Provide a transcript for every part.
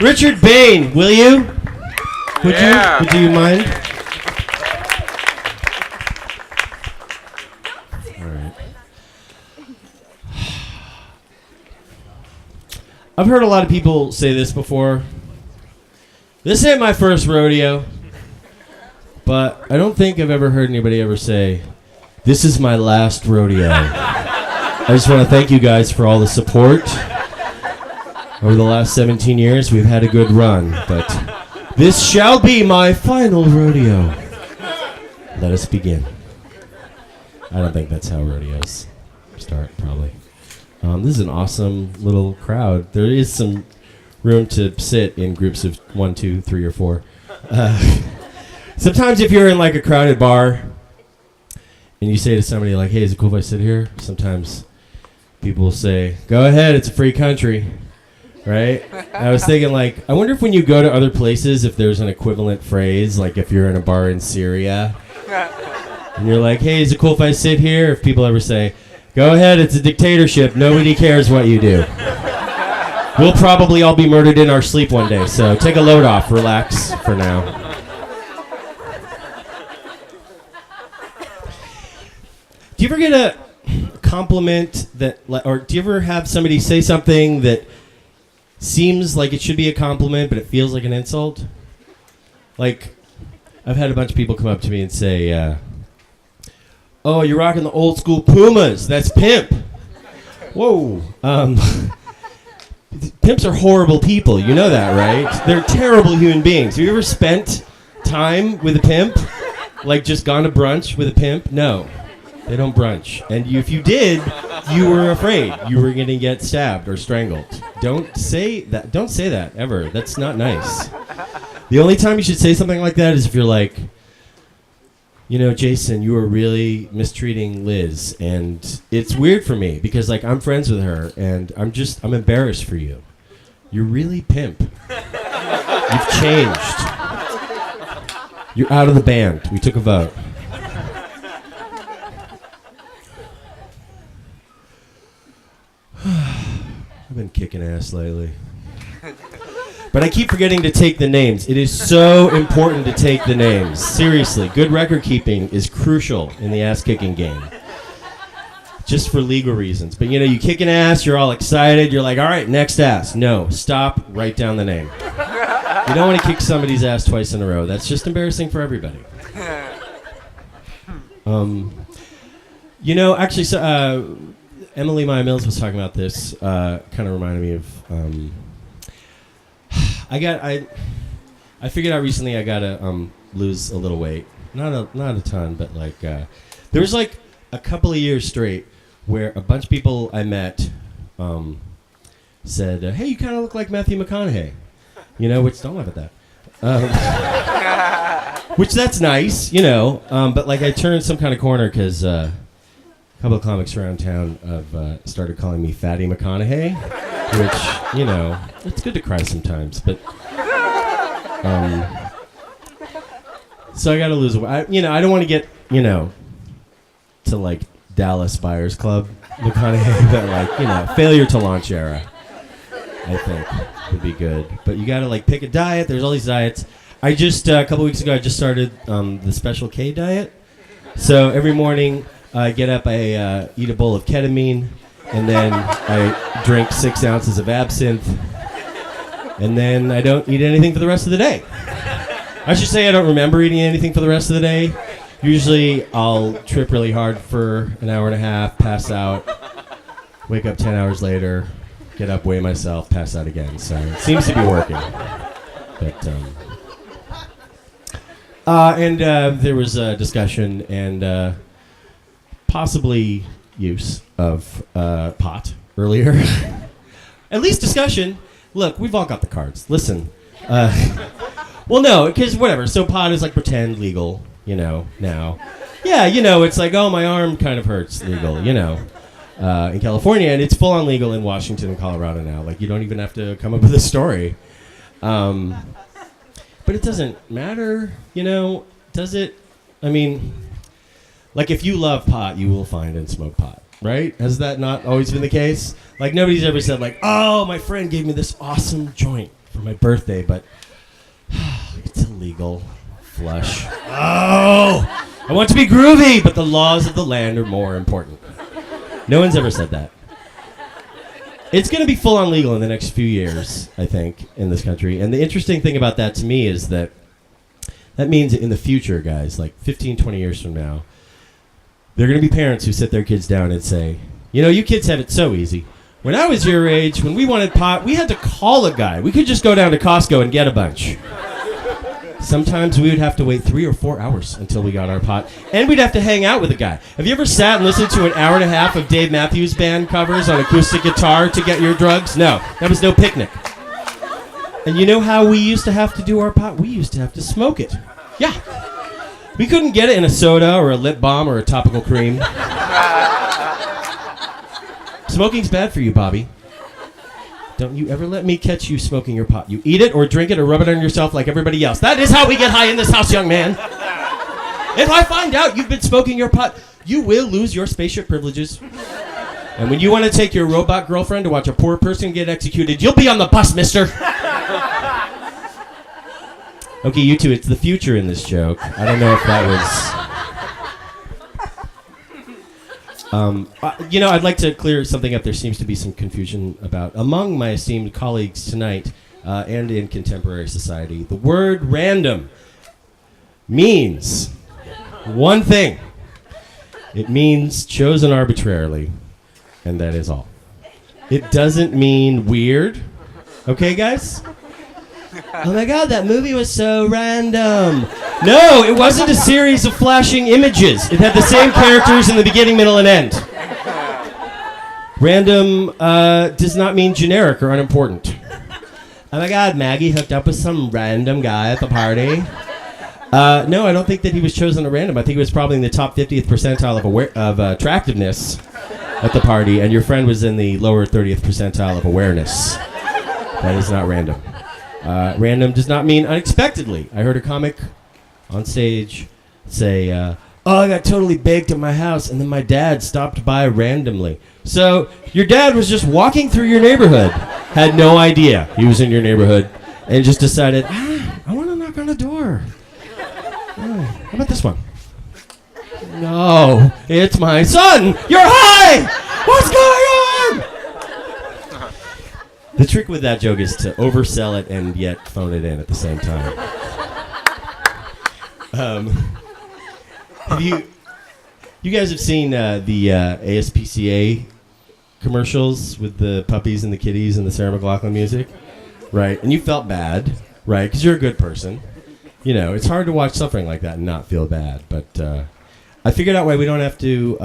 Richard Bain, will you? Would you mind? All right. I've heard a lot of people say this before. This ain't my first rodeo, but I don't think I've ever heard anybody ever say, this is my last rodeo. I just want to thank you guys for all the support. Over the last 17 years, we've had a good run, but this shall be my final rodeo. Let us begin. I don't think that's how rodeos start, probably. This is an awesome little crowd. There is some room to sit in groups of 1, 2, 3, or 4. Sometimes if you're in like a crowded bar and you say to somebody like, hey, is it cool if I sit here? Sometimes people will say, go ahead, it's a free country. Right? I was thinking, like, I wonder if when you go to other places, if there's an equivalent phrase, like if you're in a bar in Syria, and you're like, hey, is it cool if I sit here? If people ever say, go ahead, it's a dictatorship, nobody cares what you do. We'll probably all be murdered in our sleep one day, so take a load off, relax for now. Do you ever get a compliment that, or do you ever have somebody say something that seems like it should be a compliment, but it feels like an insult? Like, I've had a bunch of people come up to me and say, oh, you're rocking the old school Pumas. That's pimp. Whoa. Pimps are horrible people. You know that, right? They're terrible human beings. Have you ever spent time with a pimp? Like just gone to brunch with a pimp? No. They don't brunch. And if you did, you were afraid you were going to get stabbed or strangled. Don't say that. Don't say that ever. That's not nice. The only time you should say something like that is if you're like, you know, Jason, you were really mistreating Liz. And it's weird for me because, like, I'm friends with her and I'm embarrassed for you. You're really pimp. You've changed. You're out of the band. We took a vote. I've been kicking ass lately. But I keep forgetting to take the names. It is so important to take the names. Seriously, good record keeping is crucial in the ass kicking game. Just for legal reasons. But you know, you kick an ass, you're all excited, you're like, all right, next ass. No, stop, write down the name. You don't want to kick somebody's ass twice in a row. That's just embarrassing for everybody. You know, actually, so, Emily Maya Mills was talking about this, kind of reminded me of, I figured out recently I gotta lose a little weight. Not a ton, but like, there was like a couple of years straight where a bunch of people I met said, hey, you kind of look like Matthew McConaughey. You know, which, don't laugh at that. Which that's nice, you know, but like I turned some kind of corner because a couple of comics around town have started calling me Fatty McConaughey, which, you know, it's good to cry sometimes, but so I gotta lose weight. I don't want to get, you know, to like Dallas Buyers Club McConaughey, but like, you know, failure to launch era, I think would be good. But you gotta like pick a diet. There's all these diets. I just a couple weeks ago I just started the Special K diet. So every morning I get up, I eat a bowl of ketamine, and then I drink 6 ounces of absinthe, and then I don't eat anything for the rest of the day. I should say I don't remember eating anything for the rest of the day. Usually I'll trip really hard for an hour and a half, pass out, wake up 10 hours later, get up, weigh myself, pass out again. So it seems to be working. But there was a discussion and possibly use of pot earlier. At least discussion. Look, we've all got the cards. Listen. Well, no, because whatever. So pot is like pretend legal, you know, now. Yeah, you know, it's like, oh, my arm kind of hurts legal, you know, in California. And it's full on legal in Washington and Colorado now. Like, you don't even have to come up with a story. But it doesn't matter, you know, does it? I mean, like if you love pot, you will find and smoke pot, right? Has that not always been the case? Like nobody's ever said like, oh, my friend gave me this awesome joint for my birthday, but it's illegal. Flush. Oh! I want to be groovy, but the laws of the land are more important. No one's ever said that. It's going to be full-on legal in the next few years, I think, in this country. And the interesting thing about that to me is that means in the future, guys, like 15, 20 years from now, there are going to be parents who sit their kids down and say, you know, you kids have it so easy. When I was your age, when we wanted pot, we had to call a guy. We could just go down to Costco and get a bunch. Sometimes we would have to wait 3 or 4 hours until we got our pot. And we'd have to hang out with a guy. Have you ever sat and listened to an hour and a half of Dave Matthews Band covers on acoustic guitar to get your drugs? No, that was no picnic. And you know how we used to have to do our pot? We used to have to smoke it. Yeah. We couldn't get it in a soda or a lip balm or a topical cream. Smoking's bad for you, Bobby. Don't you ever let me catch you smoking your pot. You eat it or drink it or rub it on yourself like everybody else. That is how we get high in this house, young man. If I find out you've been smoking your pot, you will lose your spaceship privileges. And when you want to take your robot girlfriend to watch a poor person get executed, you'll be on the bus, mister. Okay, you two, it's the future in this joke. I don't know if that was... you know, I'd like to clear something up. There seems to be some confusion about, among my esteemed colleagues tonight and in contemporary society, the word random means one thing. It means chosen arbitrarily, and that is all. It doesn't mean weird. Okay, guys? Oh my God, that movie was so random. No, it wasn't a series of flashing images. It had the same characters in the beginning, middle, and end. Random does not mean generic or unimportant. Oh my God, Maggie hooked up with some random guy at the party. No, I don't think that he was chosen at random. I think he was probably in the top 50th percentile of attractiveness at the party, and your friend was in the lower 30th percentile of awareness. That is not random. Random does not mean unexpectedly. I heard a comic on stage say, oh, I got totally baked at my house, and then my dad stopped by randomly. So your dad was just walking through your neighborhood, had no idea he was in your neighborhood, and just decided, I want to knock on the door. How about this one? No, it's my son. You're high. What's going on? The trick with that joke is to oversell it and yet phone it in at the same time. You guys have seen the ASPCA commercials with the puppies and the kitties and the Sarah McLachlan music? Right, and you felt bad, right, because you're a good person. You know, it's hard to watch suffering like that and not feel bad, but I figured out why we don't have to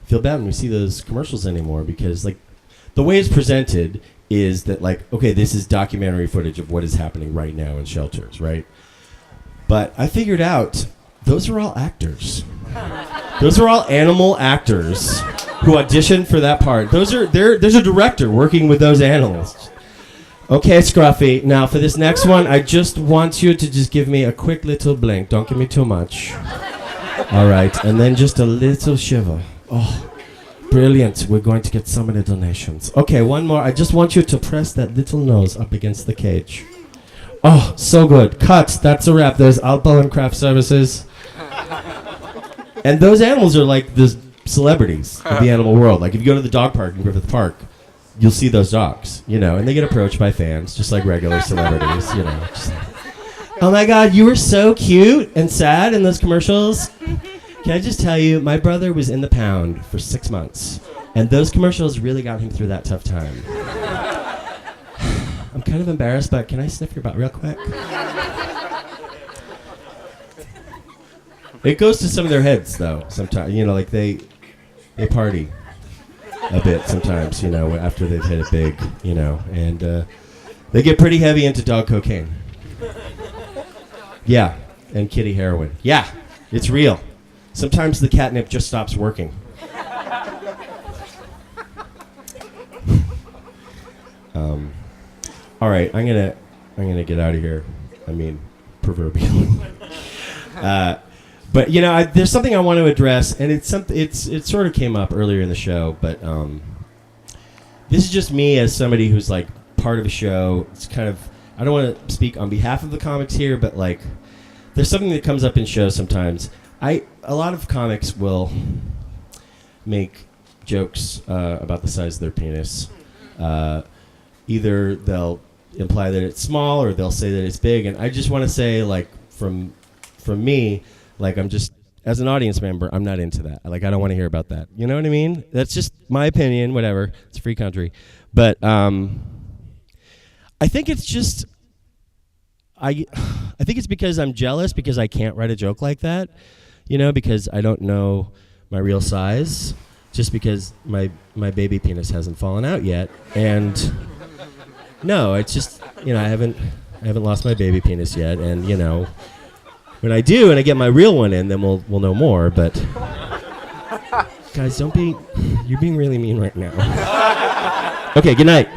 feel bad when we see those commercials anymore, because, like, the way it's presented is that, like, okay, this is documentary footage of what is happening right now in shelters, right? But I figured out those are all actors. Those are all animal actors who auditioned for that part. There's a director working with those animals. Okay, Scruffy, now for this next one, I just want you to just give me a quick little blink. Don't give me too much. All right, and then just a little shiver. Oh. Brilliant. We're going to get so many donations. Okay, one more. I just want you to press that little nose up against the cage. Oh, so good. Cut. That's a wrap. There's Alpo and Craft Services. And those animals are like the celebrities of the animal world. Like if you go to the dog park in Griffith Park, you'll see those dogs, you know, and they get approached by fans just like regular celebrities, you know. Just, oh my God, you were so cute and sad in those commercials. Can I just tell you, my brother was in the pound for 6 months, and those commercials really got him through that tough time. I'm kind of embarrassed, but can I sniff your butt real quick? It goes to some of their heads, though, sometimes. You know, like they party a bit sometimes, you know, after they've hit it big, you know, and they get pretty heavy into dog cocaine. Yeah, and kitty heroin. Yeah, it's real. Sometimes the catnip just stops working. All right, I'm gonna get out of here. I mean, proverbially. But you know, there's something I want to address, and it sort of came up earlier in the show, but this is just me as somebody who's like part of a show. It's kind of, I don't want to speak on behalf of the comics here, but like, there's something that comes up in shows sometimes. A lot of comics will make jokes about the size of their penis. Either they'll imply that it's small or they'll say that it's big, and I just want to say, like, from me, like, I'm just, as an audience member, I'm not into that. Like, I don't want to hear about that. You know what I mean? That's just my opinion, whatever. It's a free country. But I think it's just, I think it's because I'm jealous because I can't write a joke like that, you know, because I don't know my real size, just because my baby penis hasn't fallen out yet. And no, it's just, you know, I haven't lost my baby penis yet, and you know, when I do and I get my real one in, then we'll know more. But guys, you're being really mean right now. Okay, good night.